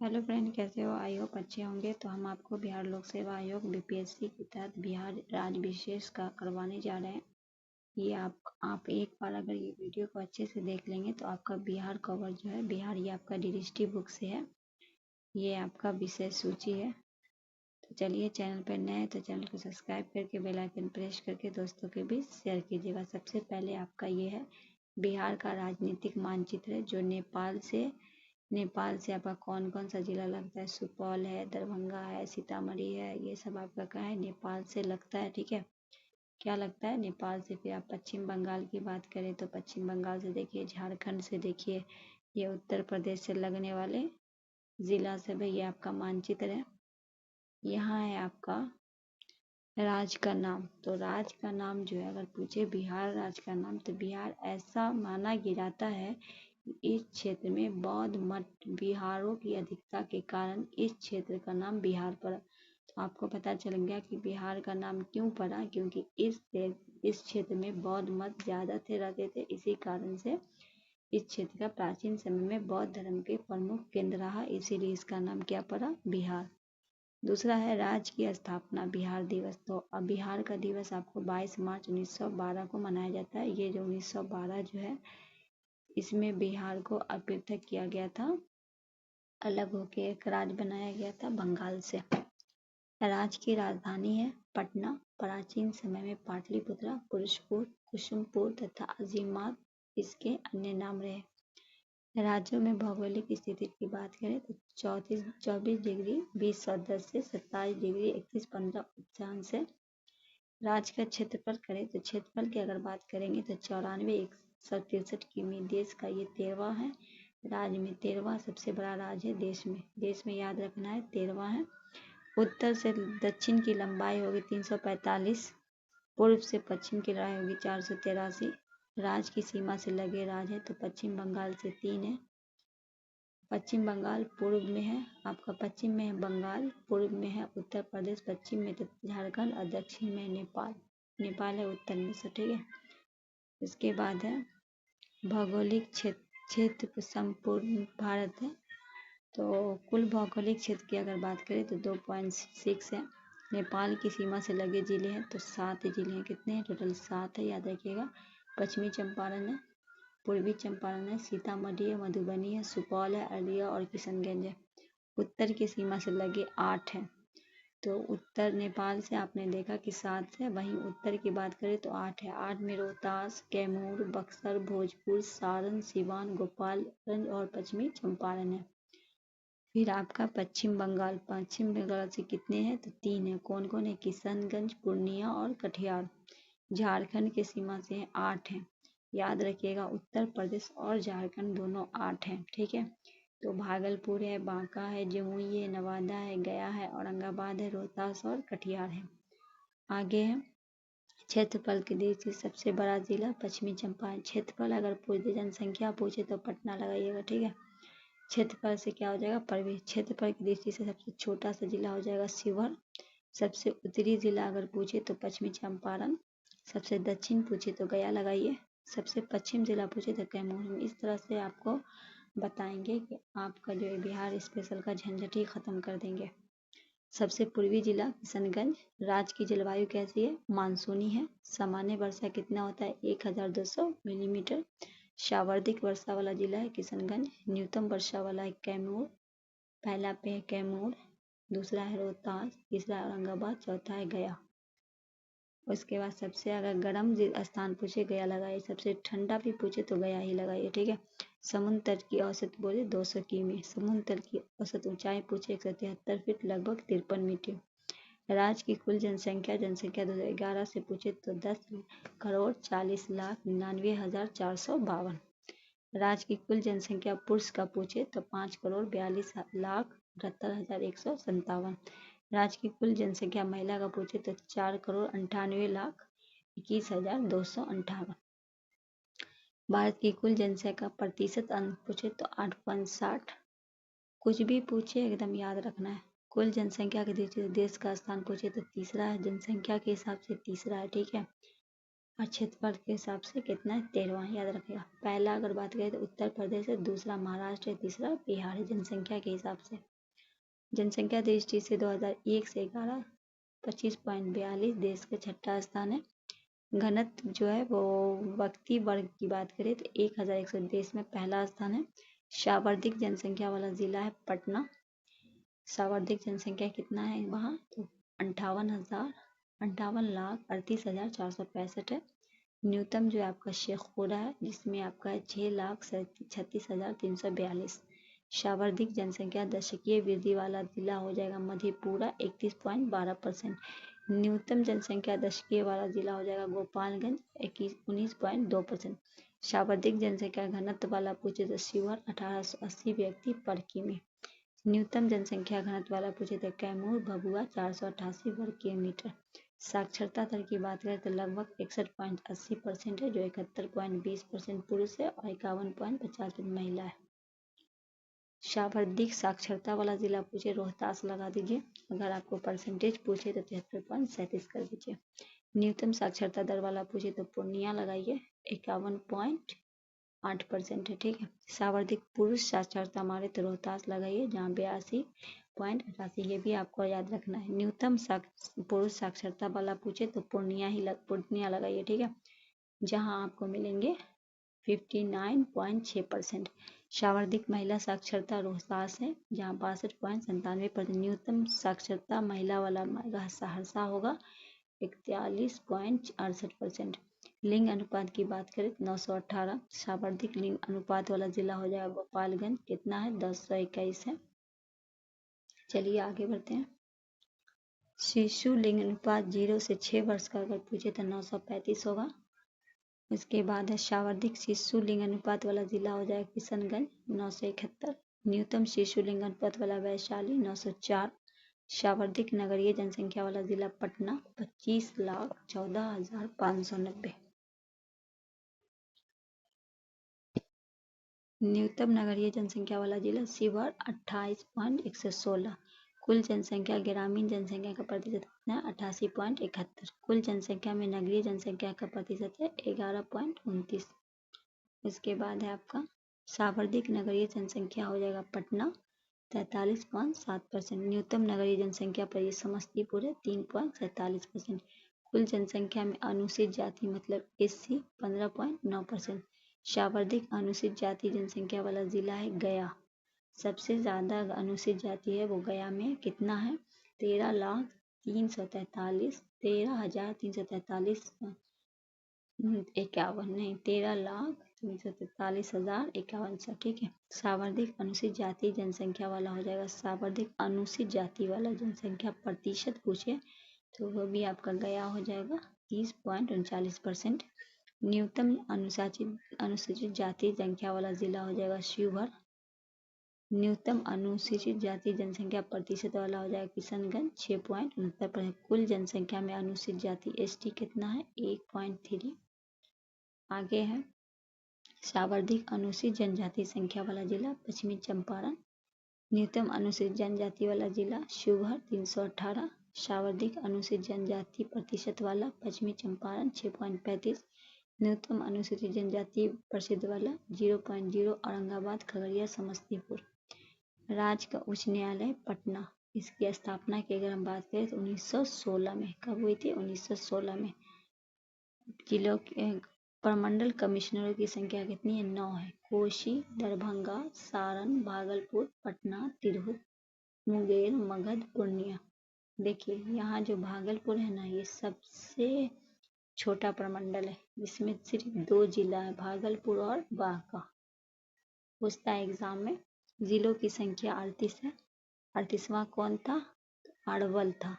Hello friend, कैसे हो? I hope अच्छे होंगे। तो हम आपको बिहार लोक सेवा आयोग बीपीएससी के तहत बिहार राज्य विशेष का करवाने जा रहे हैं। ये आप एक बार अगर ये वीडियो को अच्छे से देख लेंगे तो आपका बिहार कवर जो है, बिहार ये आपका डीएसटी बुक से है। ये आपका विषय सूची है। तो चलिए, चैनल पर नए हैं तो चैनल को सब्सक्राइब करके बेल आइकन प्रेस करके दोस्तों के बीच शेयर कीजिएगा। सबसे पहले आपका ये है बिहार का राजनीतिक मानचित्र, जो नेपाल से आपका कौन कौन सा जिला लगता है। सुपौल है, दरभंगा है, सीतामढ़ी है, ये सब आपका कहाँ है? नेपाल से लगता है। ठीक है, क्या लगता है? नेपाल से। फिर आप पश्चिम बंगाल की बात करें तो पश्चिम बंगाल से देखिए, झारखंड से देखिए, ये उत्तर प्रदेश से लगने वाले जिला सब है। ये आपका मानचित्र है। यहाँ है आपका राज्य का नाम। तो राज्य का नाम जो है, अगर पूछे बिहार राज्य का नाम, तो बिहार ऐसा माना जाता है कि इस क्षेत्र में बौद्ध मठ विहारों की अधिकता के कारण इस क्षेत्र का नाम बिहार पड़ा। तो आपको पता चल गया कि बिहार का नाम क्यों पड़ा, क्योंकि इस क्षेत्र में बौद्ध मठ ज्यादा रहते थे। इसी कारण से इस क्षेत्र का प्राचीन समय में बौद्ध धर्म के प्रमुख केंद्र रहा, इसीलिए इसका नाम क्या पड़ा? बिहार। दूसरा है राज्य की स्थापना, बिहार दिवस। तो अब बिहार का दिवस आपको 22 मार्च 1912 को मनाया जाता है। ये जो 1912 जो है, इसमें बिहार को पृथक किया गया था, अलग होके एक राज्य बनाया गया था बंगाल से। राज्य की राजधानी है पटना। प्राचीन समय में पाटलिपुत्रा, पुरुषपुर, कुसुमपुर तथा अजीमात इसके अन्य नाम रहे। राज्यों में भौगोलिक स्थिति की बात करें तो 24 डिग्री 20' से 27 डिग्री 31' अक्षांश से। राज्य का क्षेत्रफल करें तो क्षेत्रफल की अगर बात करेंगे तो 94,163 किमी। देश का ये 13वां है। राज्य में 13वां सबसे बड़ा राज्य है देश में याद रखना है, 13वां है। उत्तर से दक्षिण की लंबाई होगी 345, पूर्व से पश्चिम की लंबाई होगी 483। राज्य की सीमा से लगे राज्य है तो पश्चिम बंगाल से 3 है। पश्चिम बंगाल पूर्व में है आपका, पश्चिम में है बंगाल, पूर्व में है उत्तर प्रदेश, पश्चिम में झारखंड और दक्षिण में नेपाल है उत्तर में से। ठीक है, इसके बाद है भौगोलिक क्षेत्र संपूर्ण भारत है। तो कुल भौगोलिक क्षेत्र की अगर बात करें तो 2.6 है। नेपाल की सीमा से लगे जिले हैं तो 7 जिले हैं। कितने हैं? टोटल 7 है, याद रखिएगा। पश्चिमी चंपारण है, पूर्वी चंपारण है, सीतामढ़ी है, मधुबनी है, सुपौल है, अररिया और किशनगंज है। उत्तर की सीमा से लगे 8 है। तो उत्तर नेपाल से आपने देखा कि 7 है, वहीं उत्तर की बात करें तो 8 है। 8 में रोहतास, कैमूर, बक्सर, भोजपुर, सारण, सिवान, गोपालगंज और पश्चिमी चंपारण है। फिर आपका पश्चिम बंगाल से कितने हैं? तो 3 है। कौन कौन है? किशनगंज, पूर्णिया और कटिहार। झारखंड की सीमा से 8 है, याद रखिएगा। उत्तर प्रदेश और झारखंड दोनों 8 हैं। ठीक है, तो भागलपुर है, बांका है, जमुई है, नवादा है, गया है, औरंगाबाद है, रोहतास और कटिहार है। आगे है क्षेत्रफल की दृष्टि से सबसे बड़ा जिला पश्चिमी चंपारण। क्षेत्रफल अगर पूछे, जनसंख्या पूछे तो पटना लगाइएगा। ठीक है, क्षेत्रफल से क्या हो जाएगा? प्रवेश। क्षेत्रफल की दृष्टि से सबसे छोटा सा जिला हो जाएगा शिवहर। सबसे उत्तरी जिला अगर पूछे तो पश्चिमी चंपारण। सबसे दक्षिण पूछे तो गया लगाइए। सबसे पश्चिम जिला पूछे तो कैमूर। इस तरह से आपको बताएंगे कि आपका जो है बिहार स्पेशल का झंझट ही खत्म कर देंगे। सबसे पूर्वी जिला किशनगंज। राज्य की जलवायु कैसी है? मानसूनी है। सामान्य वर्षा कितना होता है? 1200 मिलीमीटर। सावर्धिक वर्षा वाला जिला है किशनगंज। न्यूनतम वर्षा वाला है कैमूर। पहला पे है कैमूर, दूसरा है रोहतास, तीसरा है औरंगाबाद, चौथा है गया। उसके बाद सबसे अगर गर्म स्थान पूछे गया लगाइए, सबसे ठंडा भी पूछे तो गया ही लगाइए। ठीक है, समुद्र तट की औसत बोले 200 किमी। समुद्र तट की औसत ऊंचाई पूछे 173 फीट लगभग 53 मीटर। राज्य की कुल जनसंख्या 2011 से पूछे तो 10,40,99,452। राज्य की कुल जनसंख्या पुरुष का पूछे तो 5,42,68,157। राज्य की कुल जनसंख्या महिला का पूछे तो 4,98,21,258। भारत की कुल जनसंख्या का प्रतिशत अंक पूछे तो 8.60। कुछ भी पूछे एकदम याद रखना है। कुल जनसंख्या के दृष्टि से देश का स्थान पूछे तो तीसरा है, जनसंख्या के हिसाब से तीसरा है। ठीक है, और क्षेत्रफल के हिसाब से कितना है? 13वां, याद रखेगा। पहला अगर बात करें तो उत्तर प्रदेश है, दूसरा महाराष्ट्र है, तीसरा बिहार है जनसंख्या के हिसाब से। जनसंख्या दृष्टि से 2001 से 11 25.42 देश का छठा स्थान है। घनत्व जो है वो व्यक्ति वर्ग की बात करें तो 1100 देश में पहला स्थान है। सर्वाधिक जनसंख्या वाला जिला है पटना। सर्वाधिक जनसंख्या कितना है वहाँ तो 58,38,38,465 है। न्यूनतम जो है आपका शेखपुरा है जिसमें आपका है 6,36,342। सर्वाधिक जनसंख्या दशकीय वृद्धि वाला जिला हो जाएगा मधेपुरा 31.12%। न्यूनतम जनसंख्या दशकीय वाला जिला हो जाएगा गोपालगंज 19.2%। सर्वाधिक जनसंख्या घनत्व वाला पूछे तो शिवहर 1880 व्यक्ति पर किमी। न्यूनतम जनसंख्या घनत्व वाला पूछे तो कैमूर भभुआ 488 वर्ग किलोमीटर। साक्षरता दर की बात करें तो लगभग 61.80% है, जो 71.20% पुरुष है और 51.50% महिला है। सर्वाधिक साक्षरता वाला जिला पूछे रोहतास लगा दीजिए। अगर आपको परसेंटेज पूछे तो 73.37 कर दीजिए। न्यूनतम साक्षरता दर वाला पूछे तो पूर्णिया लगाइए 51.8% है, ठीक है। सर्वाधिक पुरुष साक्षरता मारे तो रोहतास लगाइए जहाँ 82.88, ये भी आपको याद रखना है। न्यूनतम पुरुष साक्षरता वाला पूछे तो पूर्णिया लगाइए, ठीक है, जहाँ आपको मिलेंगे 59.6%। सर्वाधिक महिला साक्षरता रोहतास है जहाँ 62.97%। न्यूनतम साक्षरता महिला वाला सहरसा होगा 41.68%। लिंग अनुपात की बात करें तो 918। सर्वाधिक लिंग अनुपात वाला जिला हो जाएगा गोपालगंज, कितना है 1021 है। चलिए आगे बढ़ते हैं। शिशु लिंग अनुपात 0 से 6 वर्ष का अगर पूछे तो 935 होगा। इसके बाद है सर्वाधिक शिशु लिंग अनुपात वाला जिला हो जाएगा किशनगंज 971। न्यूनतम शिशु लिंग अनुपात वाला वैशाली 904। सर्वाधिक नगरीय जनसंख्या वाला जिला पटना 25,14,590। न्यूनतम नगरीय जनसंख्या वाला जिला शिवहर 28.116। कुल जनसंख्या ग्रामीण जनसंख्या का प्रतिशत कितना है 88.71। कुल जनसंख्या में नगरीय जनसंख्या का प्रतिशत है 11.29। इसके बाद है आपका सर्वाधिक नगरीय जनसंख्या हो जाएगा पटना 43.7%। न्यूनतम नगरीय जनसंख्या पर समस्तीपुर है 3.47%। कुल जनसंख्या में अनुसूचित जाति मतलब SC 15.9%। सर्वाधिक अनुसूचित जाति जनसंख्या वाला जिला है गया। सबसे ज्यादा अनुसूचित जाति है वो गया में कितना है 13,343 13,343,51, ठीक है। सर्वाधिक अनुसूचित जाति जनसंख्या वाला हो जाएगा सर्वाधिक अनुसूचित जाति वाला जनसंख्या प्रतिशत पूछे तो वो भी आपका गया हो जाएगा 30.39%। न्यूनतम अनुसूचित जाति जनसंख्या वाला जिला हो जाएगा शिवहर। न्यूनतम अनुसूचित जाति जनसंख्या प्रतिशत वाला हो जाएगा किशनगंज 6.69%। कुल जनसंख्या में अनुसूचित जाति ST कितना है 1.3। आगे है सर्वाधिक अनुसूचित जनजाति संख्या वाला जिला पश्चिमी चंपारण। न्यूनतम अनुसूचित जनजाति वाला जिला शिवहर 318। सर्वाधिक अनुसूचित जनजाति प्रतिशत वाला पश्चिमी चंपारण 6.35। न्यूनतम अनुसूचित जनजाति प्रसिद्ध वाला 0.0 औरंगाबाद खगड़िया समस्तीपुर। राज्य का उच्च न्यायालय पटना, इसकी स्थापना की अगर हम बात करें तो 1916 में। कब हुई थी 1916 में। जिलों के प्रमंडल कमिश्नरों की संख्या कितनी है 9 है। कोसी, दरभंगा, सारण, भागलपुर, पटना, तिरहुत, मुंगेर, मगध, पूर्णिया। देखिए यहाँ जो भागलपुर है ना ये सबसे छोटा प्रमंडल है जिसमें सिर्फ 2 जिला है भागलपुर और बांका। पूछता है एग्जाम में। जिलों की संख्या 38 है। 38वां कौन था अरवल था,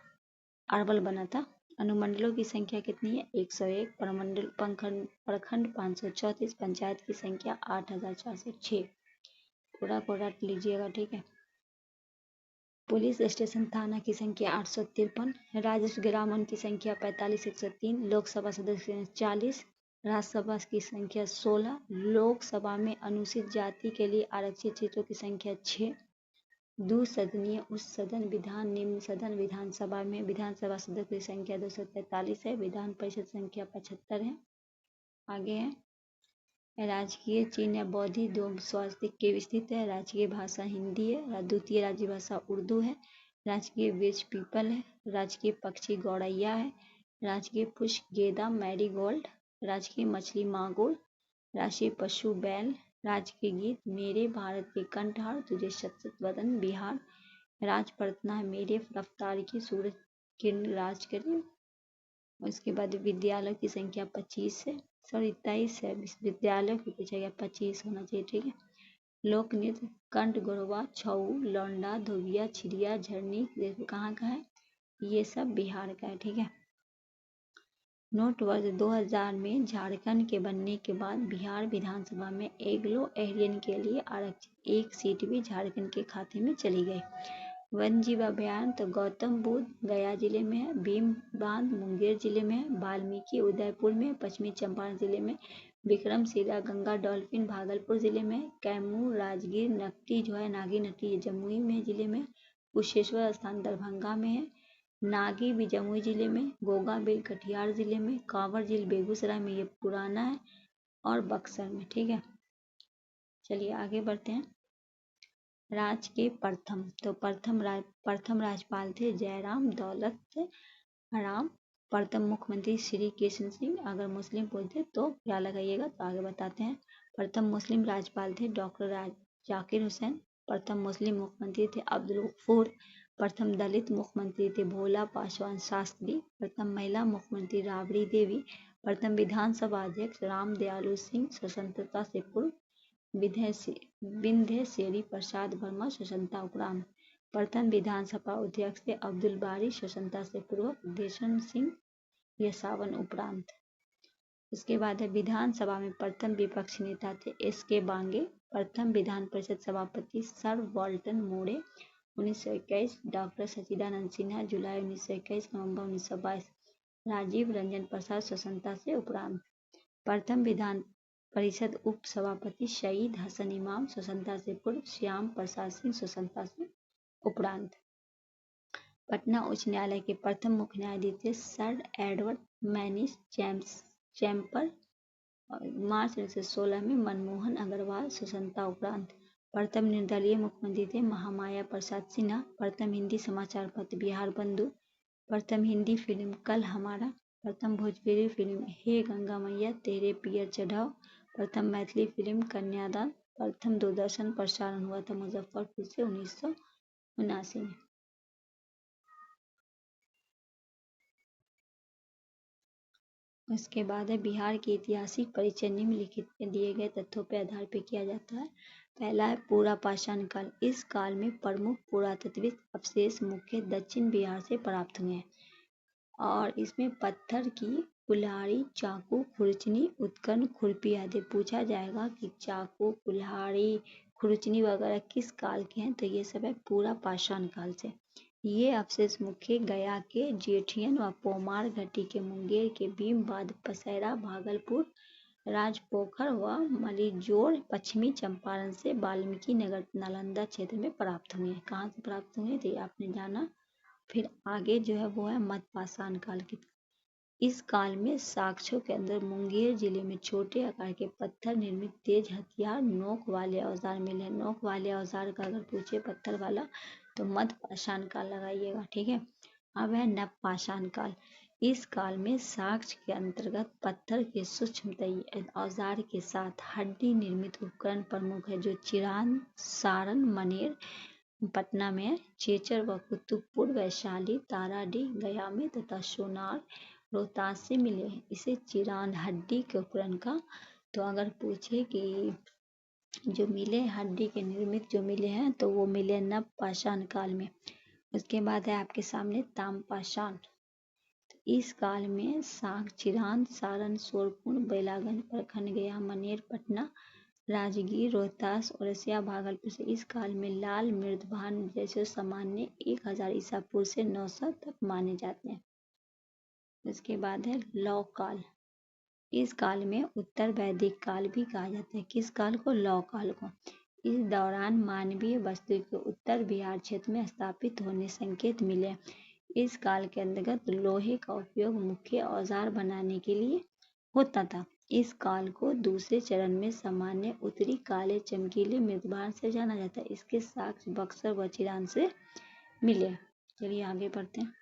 अरवल बना था। अनुमंडलों की संख्या कितनी है 101। प्रखंड 534। पंचायत की संख्या 8,406। पूरा को रट लीजिएगा, ठीक है। पुलिस स्टेशन थाना की संख्या 853। राजस्व ग्रामों की संख्या 45,103। लोकसभा सदस्य 40। राज्यसभा की संख्या 16। लोकसभा में अनुसूचित जाति के लिए आरक्षित सीटों की संख्या 6। द्विसदनीय उच्च सदन विधान निम्न सदन विधानसभा में विधानसभा सदस्य की संख्या 243 है। विधान परिषद संख्या 75 है। आगे है राजकीय चिन्ह या बौद्धिक दो स्वास्तिक के स्थित है। राजकीय भाषा हिंदी है। द्वितीय राज्य भाषा उर्दू है। राजकीय वृक्ष पीपल है। राजकीय पक्षी गौरैया है। राजकीय पुष्प गेंदा मैरीगोल्ड। राजकीय मछली मांगुर। राष्ट्रीय पशु बैल। राजकीय गीत मेरे भारत के कंठहार तुझे शत शत वदन बिहार। राज प्रार्थना है मेरे रफ्तार की सूरज किरण राज करे। उसके बाद विद्यालय की संख्या 25 है, सॉरी 23 है। विद्यालय को पूछा गया 25 होना चाहिए, ठीक है। लोक नृत्य कंठ गढ़वा छऊ लौंडा धोबिया छिड़िया झरनी देखो कहाँ का है, ये सब बिहार का है, ठीक है। नोट वर्ष 2000 में झारखंड के बनने के बाद बिहार विधानसभा में एग्लो एरियन के लिए आरक्षित एक सीट भी झारखंड के खाते में चली गई। वन्य जीव अभयारण्य तो गौतम बुद्ध गया जिले में है, भीम बांध मुंगेर जिले में है, वाल्मीकि उदयपुर में, पश्चिमी चंपारण जिले में, विक्रमशिला गंगा डॉल्फिन भागलपुर जिले में, कैमूर राजगीर नकटी जो है नागी नकटी जमुई में जिले में, कुशेश्वर स्थान दरभंगा में है, नागी भी जमुई जिले में, गोगा बिल कटिहार जिले में, कांवर झील बेगूसराय में, ये पुराना है, और बक्सर में, ठीक है। चलिए आगे बढ़ते हैं। राज के प्रथम तो प्रथम राज्यपाल थे जयराम दौलत राम। प्रथम मुख्यमंत्री श्री कृष्ण सिंह। अगर मुस्लिम पूछते तो क्या लगाइएगा, तो आगे बताते हैं। प्रथम मुस्लिम राज्यपाल थे डॉक्टर जाकिर हुसैन। प्रथम मुस्लिम मुख्यमंत्री थे अब्दुल गफूर। प्रथम दलित मुख्यमंत्री थे भोला पासवान शास्त्री। प्रथम महिला मुख्यमंत्री राबड़ी देवी। प्रथम विधानसभा अध्यक्ष राम दयालु सिंह स्वतंत्रता से पूर्व। विंध्यसेरी प्रसाद वर्मा स्वतंत्रता उपरांत। प्रथम विधानसभा अध्यक्ष थे अब्दुल बारी स्वतंत्रता से पूर्व। देशन सिंह यसावन उपरांत। इसके बाद है विधानसभा में प्रथम विपक्षी नेता थे एस.के. बांगे। प्रथम विधान परिषद सभापति सर वाल्टन मोड़े 1921। डॉक्टर सच्चिदानंद सिन्हा जुलाई 1921 नवंबर 1922। राजीव रंजन प्रसाद स्वतंत्रता से उपरांत। प्रथम विधान परिषद उप सभापति शहीद हसन इमाम स्वतंत्रता से पूर्व। श्याम प्रसाद सिंह स्वतंत्रता से उपरांत। पटना उच्च न्यायालय के प्रथम मुख्य न्यायाधीश थे सर एडवर्ड मैनिस चैम्पर। मार्च 1916 में मनमोहन अग्रवाल स्वतंत्रता उपरांत। प्रथम निर्दलीय मुख्यमंत्री थे महामाया प्रसाद सिन्हा। प्रथम हिंदी समाचार पत्र बिहार बंधु। प्रथम हिंदी फिल्म कल हमारा। प्रथम भोजपुरी फिल्म हे गंगा मैया तेरे पियर चढ़ाओ। प्रथम मैथिली फिल्म कन्यादान। प्रथम दूरदर्शन प्रसारण हुआ था मुजफ्फरपुर से 1979 में। उसके बाद है बिहार की ऐतिहासिक परिचय निम्नलिखित में दिए गए तथ्यों पर आधार पर किया जाता है। पहला है पूरा पाषाण काल। इस काल में प्रमुख पुरातात्विक अवशेष मुख्य दक्षिण बिहार से प्राप्त हुए हैं और इसमें पत्थर की कुल्हाड़ी चाकू खुरचनी उत्कीर्ण खुरपी आदि। पूछा जाएगा कि चाकू कुल्हाड़ी खुरचनी वगैरह किस काल के हैं, तो ये सब है पूरा पाषाण काल से। ये अवशेष मुख्य गया के जेठियन व पोमार घाटी के मुंगेर के भीमबाद पसैरा भागलपुर राजपोखर व मलीजोर पश्चिमी चंपारण से वाल्मीकि नगर नालंदा क्षेत्र में प्राप्त हुए हैं। कहाँ से प्राप्त हुए थे आपने जाना। फिर आगे जो है वो है मध्यपाषाण काल की। इस काल में साक्ष्यों के अंदर मुंगेर जिले में छोटे आकार के पत्थर निर्मित तेज हथियार नोक वाले औजार मिले। नोक वाले औजार का अगर पूछे पत्थर वाला तो मध्यपाषाण काल लगाइएगा, ठीक है। अब है नवपाषाण काल। इस काल में साक्ष्य के अंतर्गत पत्थर के सूक्ष्म औजार के साथ हड्डी निर्मित उपकरण प्रमुख है, जो चिरान सारण मनेर पटना में, चेचर व कुतुबपुर वैशाली ताराडीह गया में तथा सोनार रोहतास से मिले हैं। इसे चिरान हड्डी के उपकरण का, तो अगर पूछे कि जो मिले हड्डी के निर्मित जो मिले हैं तो वो मिले नवपाषाण काल में। उसके बाद है आपके सामने ताम्रपाषाण। तो इस काल में साग चिरान सारण सोरपुर बेलागंज प्रखंड गया मनेर पटना राजगीर रोहतास औरसिया भागलपुर से इस काल में लाल मृदभान जैसे सामान्य 1000 ईसा पूर्व से 900 तक माने जाते हैं। इसके बाद है लौ काल। इस काल में उत्तर वैदिक काल भी कहा जाता है। किस काल को? लौ काल को। इस दौरान मानवीय वस्तु के उत्तर बिहार क्षेत्र में स्थापित होने संकेत मिले। इस काल के अंतर्गत लोहे का उपयोग मुख्य औजार बनाने के लिए होता था। इस काल को दूसरे चरण में सामान्य उत्तरी काले चमकीले मृदभार से जाना जाता है। इसके साक्ष्य बक्सर व चिरान से मिले। चलिए आगे बढ़ते हैं।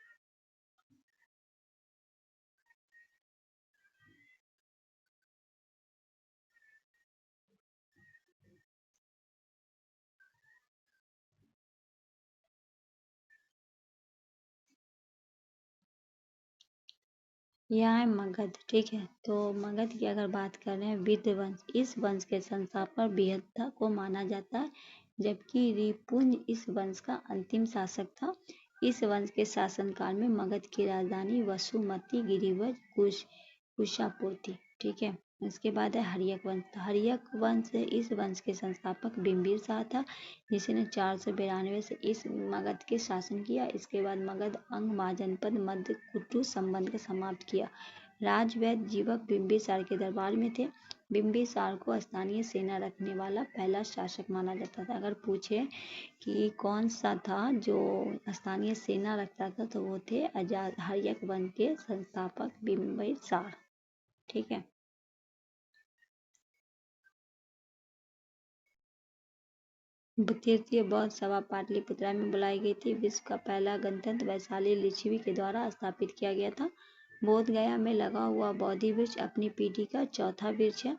यहाँ है मगध। ठीक है, तो मगध की अगर बात कर रहे हैं, विद्ध वंश, इस वंश के संस्थापक बिहत्ता को माना जाता है, जबकि रिपुंज इस वंश का अंतिम शासक था। इस वंश के शासनकाल में मगध की राजधानी वसुमती गिरिवज कुशापुर थी। ठीक है, उसके बाद है हर्यक वंश। हर्यक वंश इस वंश के संस्थापक बिंबिसार था, जिसने 492 से इस मगध के शासन किया। इसके बाद मगध अंग महाजनपद मध्य कुटु संबंध का समाप्त किया। राजवैद्य जीवक बिंबिसार के दरबार में थे। बिंबिसार को स्थानीय सेना रखने वाला पहला शासक माना जाता था। अगर पूछे कि कौन सा था जो स्थानीय सेना रखता था, तो वो थे हर्यक वंश के संस्थापक बिंबिसार। ठीक है, तृतीय बौद्ध सभा पाटलिपुत्रा में बुलाई गई थी। विश्व का पहला गणतंत्र वैशाली लिच्छवी के द्वारा स्थापित किया गया था। बोध गया में लगा हुआ बोधि वृक्ष अपनी पीढ़ी का चौथा वृक्ष है।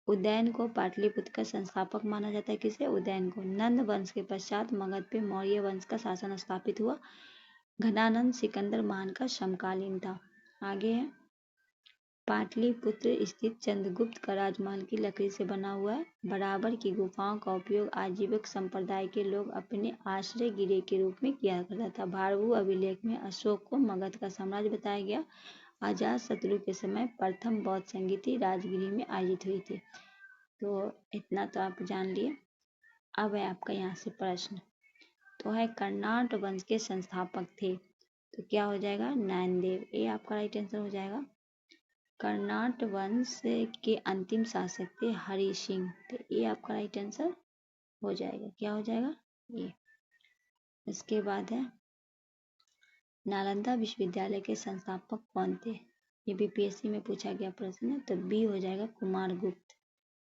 उदयन को पाटलिपुत्र का संस्थापक माना जाता है। किसे? उदयन को। नंद वंश के पश्चात मगध पे मौर्य वंश का शासन स्थापित हुआ। घनानंद सिकंदर महान का समकालीन था। आगे है, पाटलिपुत्र स्थित चंद्रगुप्त का राजमहल की लकड़ी से बना हुआ है। बराबर की गुफाओं का उपयोग आजीविक संप्रदाय के लोग अपने आश्रय गृह के रूप में किया करता था। भारभू अभिलेख में अशोक को मगध का साम्राज्य बताया गया। अजातशत्रु के समय प्रथम बौद्ध संगीति राजगृह में आयोजित हुई थी। तो इतना तो आप जान लिए। अब है आपका यहाँ से प्रश्न, तो है कर्नाट वंश के संस्थापक थे, तो क्या हो जाएगा? नैनदेव। ये आपका राइट आंसर हो जाएगा। कर्नाट वंश के अंतिम शासक थे हरि सिंह, तो ये आपका राइट आंसर हो जाएगा। क्या हो जाएगा? ये। इसके बाद है, नालंदा विश्वविद्यालय के संस्थापक कौन थे? ये बीपीएससी में पूछा गया प्रश्न है, तो बी हो जाएगा कुमारगुप्त।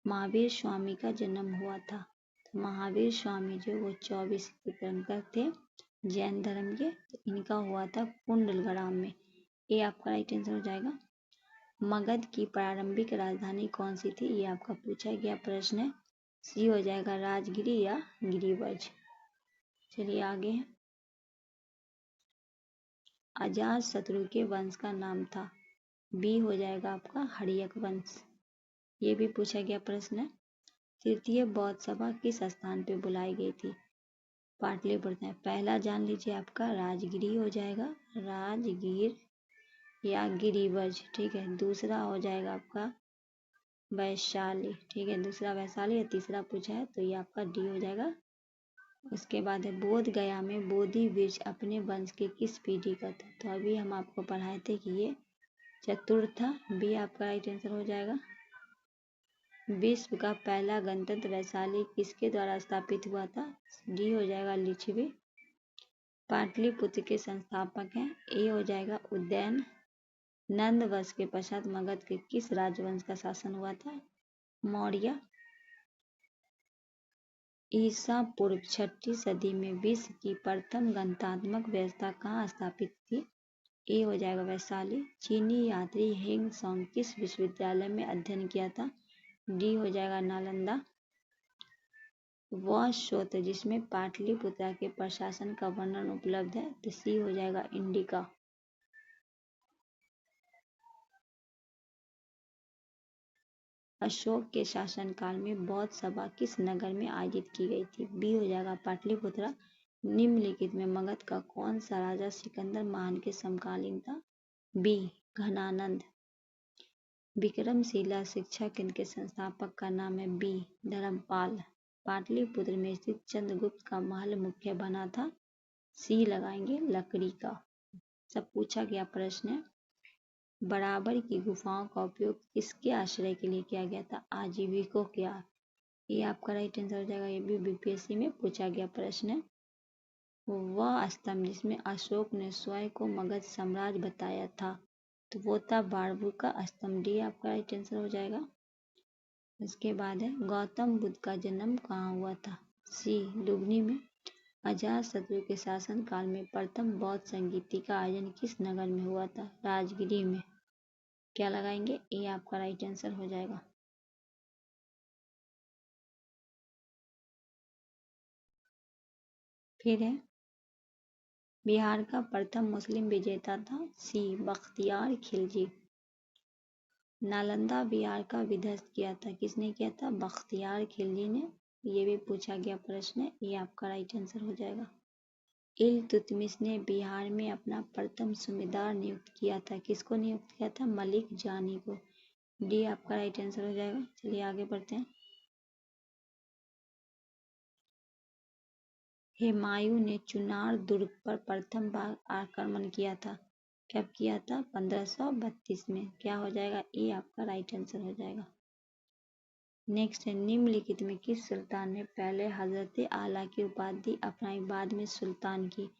महावीर स्वामी का जन्म हुआ था, तो महावीर स्वामी जो वो 24 तीर्थंकर थे जैन धर्म के, तो इनका हुआ था कुंडलग्राम में। ये आपका राइट आंसर हो जाएगा। मगध की प्रारंभिक राजधानी कौन सी थी? ये आपका पूछा गया प्रश्न है। सी हो जाएगा राजगिरी या गिरिवज। चलिए आगे, अजातशत्रु के वंश का नाम था, बी हो जाएगा आपका हर्यक वंश। ये भी पूछा गया प्रश्न है। तृतीय बौद्ध सभा किस स्थान पे बुलाई गई थी? पाटलिपुत्र। पहला जान लीजिए आपका राजगिरी हो जाएगा, राजगीर या गिरिवज। ठीक है, दूसरा हो जाएगा आपका वैशाली। ठीक है, दूसरा वैशाली या तीसरा पूछा है, तो ये आपका डी हो जाएगा। उसके बाद है, बोध गया में बोधि वृक्ष अपने वंश के किस पीढ़ी का था? तो अभी हम आपको पढ़ाए थे कि ये चतुर्थ था। बी आपका राइट आंसर हो जाएगा। विश्व का पहला गणतंत्र वैशाली किसके द्वारा स्थापित हुआ था? डी हो जाएगा लिच्छवी। पाटलिपुत्र के संस्थापक हैं, ए हो जाएगा उदयन। नंद वंश के पश्चात मगध के किस राजवंश का शासन हुआ था? मौर्य। ईसा पूर्व 6ठी सदी में विश्व की प्रथम गणतात्मक व्यवस्था कहाँ स्थापित थी? ए हो जाएगा वैशाली। चीनी यात्री हेंग सॉन्ग किस विश्वविद्यालय में अध्ययन किया था? डी हो जाएगा नालंदा। वह स्रोत जिसमें पाटलिपुत्र के प्रशासन का वर्णन उपलब्ध है, तो सी हो जाएगा इंडिका। अशोक के शासनकाल में बौद्ध सभा किस नगर में आयोजित की गई थी? बी हो जाएगा पाटलिपुत्र। निम्नलिखित में मगध का कौन सा राजा सिकंदर महान के समकालीन था? बी घनानंद। विक्रमशिला शिक्षा केंद्र के संस्थापक का नाम है बी धर्मपाल। पाटलिपुत्र में स्थित चंद्रगुप्त का महल मुख्य बना था, सी लगाएंगे लकड़ी का। सब पूछा गया प्रश्न है। बराबर की गुफाओं का उपयोग किसके आश्रय के लिए किया गया था? आजीविकों के। ये आपका राइट आंसर हो जाएगा। ये भी बीपीएससी में पूछा गया प्रश्न है। वह स्तंभ जिसमें अशोक ने स्वयं को मगध साम्राज्य बताया था, तो वो था बारबू का स्तंभ। डी आपका राइट आंसर हो जाएगा। इसके बाद है गौतम बुद्ध का जन्म कहाँ हुआ था? सी लुबनी में। अजातशत्रु के शासन काल में प्रथम बौद्ध संगीति का आयोजन किस नगर में हुआ था? राजगिरी में। क्या लगाएंगे? ए आपका राइट आंसर हो जाएगा। फिर है बिहार का प्रथम मुस्लिम विजेता था? सी बख्तियार खिलजी। नालंदा बिहार का विध्वंस किया था? किसने किया था? बख्तियार खिलजी ने। ये भी पूछा गया प्रश्न है। ये आपका राइट आंसर हो जाएगा। इल्तुतमिश ने बिहार में अपना प्रथम सूबेदार नियुक्त किया था? किसको नियुक्त किया था? मलिक जानी को। डी आपका राइट आंसर हो जाएगा। चलिए आगे बढ़ते हैं। हुमायूं ने चुनार दुर्ग पर प्रथम बार आक्रमण किया था? कब किया था? 1532 में। क्या हो जाएगा? ए आपका राइट आंसर हो जाएगा। नेक्स्ट है निम्नलिखित में किस सुल्तान ने पहले हजरत आला की उपाधि अपनाई बाद में सुल्तान की?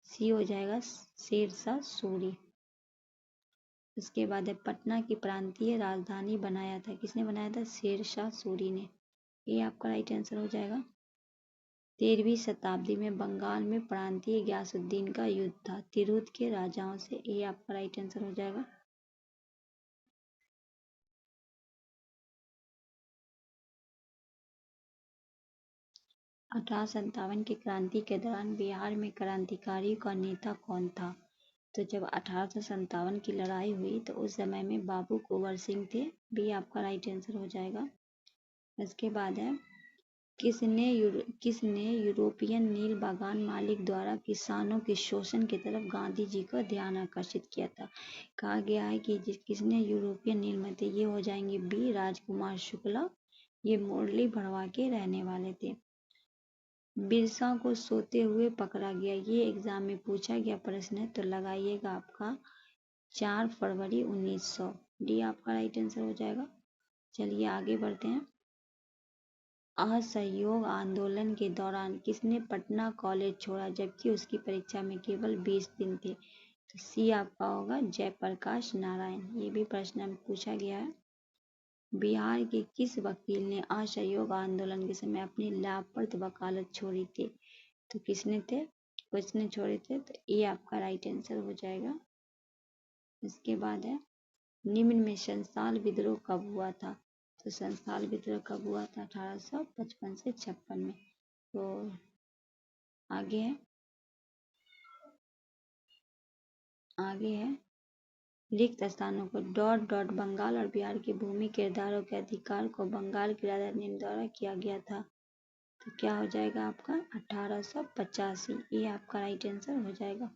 सी हो जाएगा शेरशाह सूरी। इसके बाद है पटना की प्रांतीय राजधानी बनाया था? किसने बनाया था? शेरशाह सूरी ने। ये आपका राइट आंसर हो जाएगा। 13वीं शताब्दी में बंगाल में प्रांतीय गयासुद्दीन का युद्ध था तिरहुत के राजाओं से। ये आपका राइट आंसर हो जाएगा। अठारह की क्रांति के दौरान बिहार में क्रांतिकारियों का नेता कौन था? तो जब 1857 की लड़ाई हुई तो उस समय में बाबू कुंवर सिंह थे। भी आपका राइट आंसर हो जाएगा। इसके बाद है किसने यूरोपियन नील बागान मालिक द्वारा किसानों के शोषण की तरफ गांधी जी का ध्यान आकर्षित किया था? कहा गया है कि किसने यूरोपियन नील में थे? ये हो जाएंगे बी राजकुमार शुक्ला। ये मुरली भरवा के रहने वाले थे। बिरसा को सोते हुए पकड़ा गया, ये एग्जाम में पूछा गया प्रश्न है, तो लगाइएगा आपका 4 फरवरी 1900। डी आपका राइट आंसर हो जाएगा। चलिए आगे बढ़ते हैं। असहयोग आंदोलन के दौरान किसने पटना कॉलेज छोड़ा जबकि उसकी परीक्षा में केवल 20 दिन थे? तो सी आपका होगा जयप्रकाश नारायण। ये भी प्रश्न में पूछा गया है। बिहार के किस वकील ने असहयोग आंदोलन के समय अपनी लाभप्रद वकालत छोड़ी थी? तो किसने छोड़े थे? तो ये आपका राइट आंसर हो जाएगा। इसके बाद है निम्न में संथाल विद्रोह कब हुआ था? तो संथाल विद्रोह कब हुआ था? 1855 से 56 में। तो आगे है रिक्त स्थानों को डॉट डॉट बंगाल और बिहार की भूमि किरदारों के अधिकार को बंगाल की राजधानी द्वारा किया गया था। तो क्या हो जाएगा आपका 1885। ये आपका राइट आंसर हो जाएगा।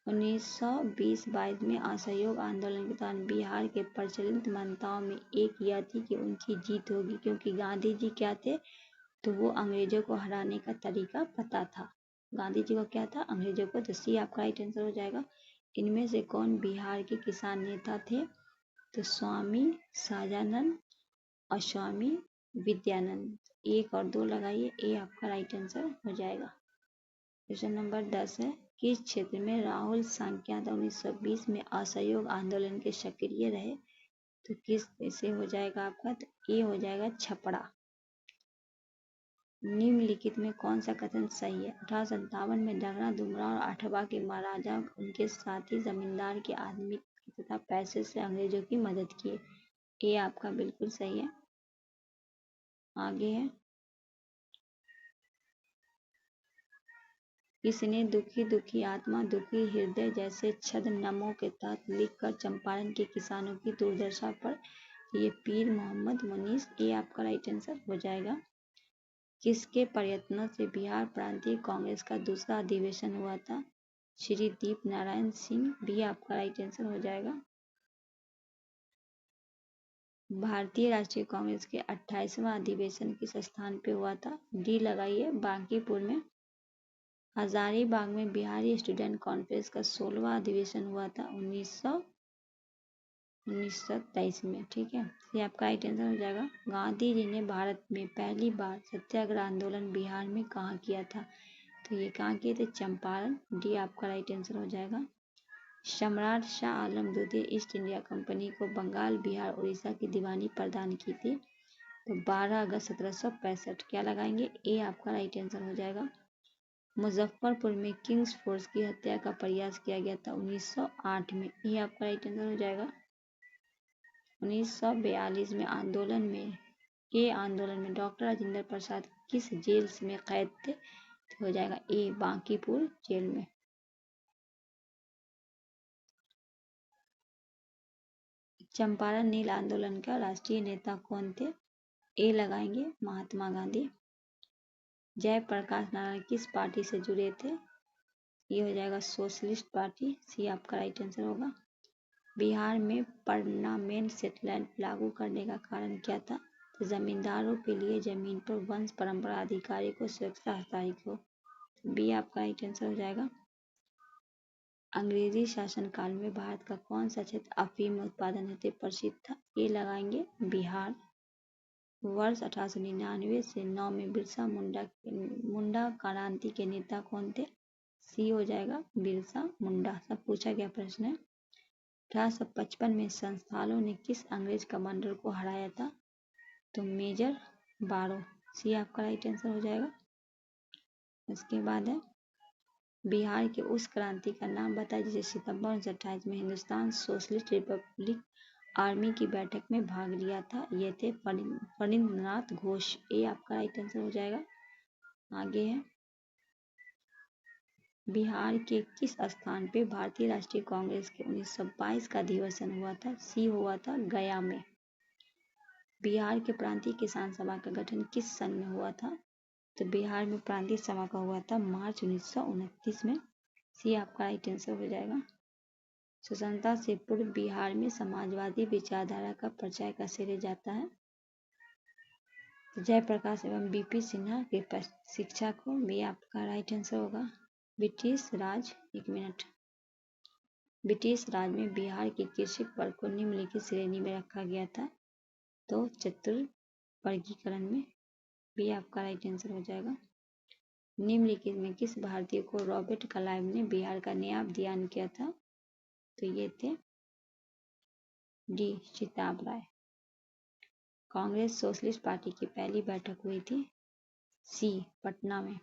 1920-22 में असहयोग आंदोलन के दौरान बिहार के प्रचलित मान्यताओं में एक यह थी कि उनकी जीत होगी क्योंकि गांधी जी क्या थे? तो वो अंग्रेजों को हराने का तरीका पता था। गांधी जी को क्या था? अंग्रेजों को। तो सी आपका राइट आंसर हो जाएगा। इनमें से कौन बिहार के किसान नेता थे? तो स्वामी सहजानंद और स्वामी विद्यानंद। 1 और 2 लगाइए। ए आपका राइट आंसर हो जाएगा। क्वेश्चन नंबर 10 है किस क्षेत्र में राहुल सांख्यात 1920 में असहयोग आंदोलन के सक्रिय रहे? तो किस से हो जाएगा आपका? तो ए हो जाएगा छपरा। निम्नलिखित में कौन सा कथन सही है? 1857 में डगरा दुमरा और आठवा के महाराजा उनके साथी जमींदार के आदमी तथा पैसे से अंग्रेजों की मदद किए। ये आपका बिल्कुल सही है। आगे है किसने दुखी दुखी आत्मा दुखी हृदय जैसे छद्म नमों के तहत लिखकर चंपारण के किसानों की दुर्दशा पर? ये पीर मोहम्मद मुनीस। ये आपका राइट आंसर हो जाएगा। किसके प्रयत्नों से बिहार प्रांतीय कांग्रेस का दूसरा अधिवेशन हुआ था? श्री दीप नारायण सिंह। भी आपका राइट आंसर हो जाएगा। भारतीय राष्ट्रीय कांग्रेस के 28वां अधिवेशन किस स्थान पे हुआ था? डी लगाइए बांकीपुर में। हजारीबाग में बिहारी स्टूडेंट कॉन्फ्रेंस का 16वां अधिवेशन हुआ था 1923 में। ठीक है, ये आपका राइट आंसर हो जाएगा। गांधी जी ने भारत में पहली बार सत्याग्रह आंदोलन बिहार में कहाँ किया था? तो ये कहाँ किए थे? चंपारण। डी आपका राइट आंसर हो जाएगा। सम्राट शाह आलम द्वितीय ईस्ट इंडिया कंपनी को बंगाल, बिहार, उड़ीसा की दीवानी प्रदान की थी। तो 12 अगस्त 1765। क्या लगाएंगे? ए आपका राइट आंसर हो जाएगा। मुजफ्फरपुर में किंग्स फोर्स की हत्या का प्रयास किया गया था 1908 में। ये आपका राइट आंसर हो जाएगा। 1942 में आंदोलन में डॉक्टर राजेंद्र प्रसाद किस जेल में कैद थे? तो हो जाएगा ए बांकीपुर जेल में। चंपारण नील आंदोलन का राष्ट्रीय नेता कौन थे? ए लगाएंगे महात्मा गांधी। जयप्रकाश नारायण किस पार्टी से जुड़े थे? ये हो जाएगा सोशलिस्ट पार्टी। सी आपका राइट आंसर होगा। बिहार में परमानेंट सेटलमेंट लागू करने का कारण क्या था? तो जमींदारों के लिए जमीन पर वंश परंपरा अधिकारी को सुरक्षा हस्ताक्षर हो। बी आपका राइट आंसर हो जाएगा। अंग्रेजी शासनकाल में भारत का कौन सा क्षेत्र अफीम उत्पादन हेतु प्रसिद्ध था? ये लगाएंगे बिहार। वर्ष 1899 से 9 में बिरसा मुंडा क्रांति के नेता कौन थे? सी हो जाएगा बिरसा मुंडा। सब पूछा गया प्रश्न है। 1855 में संस्थानों ने किस अंग्रेज कमांडर को हराया था? तो मेजर बारो। सी आपका राइट आंसर हो जाएगा। उसके बाद है बिहार के उस क्रांति का नाम बताइए जिसे सितंबर 1928 में हिंदुस्तान सोशलिस्ट रिपब्लिक आर्मी की बैठक में भाग लिया था। ये थे फणींद्रनाथ घोष। ये आपका राइट आंसर हो जाएगा। आगे है बिहार के किस स्थान पे भारतीय राष्ट्रीय कांग्रेस के 1922 का अधिवेशन हुआ था? सी हुआ था गया में। बिहार के प्रांतीय किसान सभा का गठन किस सन में हुआ था? तो बिहार में प्रांतीय सभा का हुआ था मार्च 1929 में। सी आपका राइट आंसर हो जाएगा। स्वतंत्रता से पूर्व बिहार में समाजवादी विचारधारा का प्रचार कैसे जाता है? तो जयप्रकाश एवं बीपी सिन्हा के शिक्षा को। भी आपका राइट आंसर होगा। ब्रिटिश राज में बिहार के कृषि वर्ग को निम्नलिखित श्रेणी में रखा गया था। तो चतुर्वर्गीकरण में। भी आपका राइट आंसर हो जाएगा। निम्नलिखित में किस भारतीय को रॉबर्ट क्लाइव ने बिहार का नया ध्यान किया था? तो ये थे डी चिताब राय। कांग्रेस सोशलिस्ट पार्टी की पहली बैठक हुई थी सी पटना में।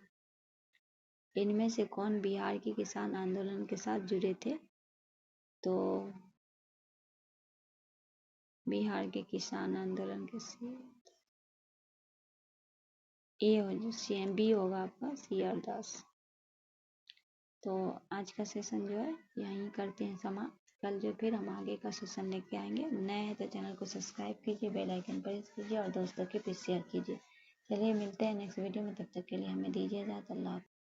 इनमें से कौन बिहार के किसान आंदोलन के साथ जुड़े थे? तो बिहार के किसान आंदोलन के बी होगा आपका CR दास। तो आज का सेशन जो है यहीं करते हैं समाप्त। कल जो फिर हम आगे का सेशन लेके आएंगे। नए हैं तो चैनल को सब्सक्राइब कीजिए, बेल आइकन प्रेस कीजिए और दोस्तों के बीच शेयर कीजिए। चलिए मिलते हैं नेक्स्ट वीडियो में। तब तक के लिए हमें दीजिए इजाज़त। अल्लाह।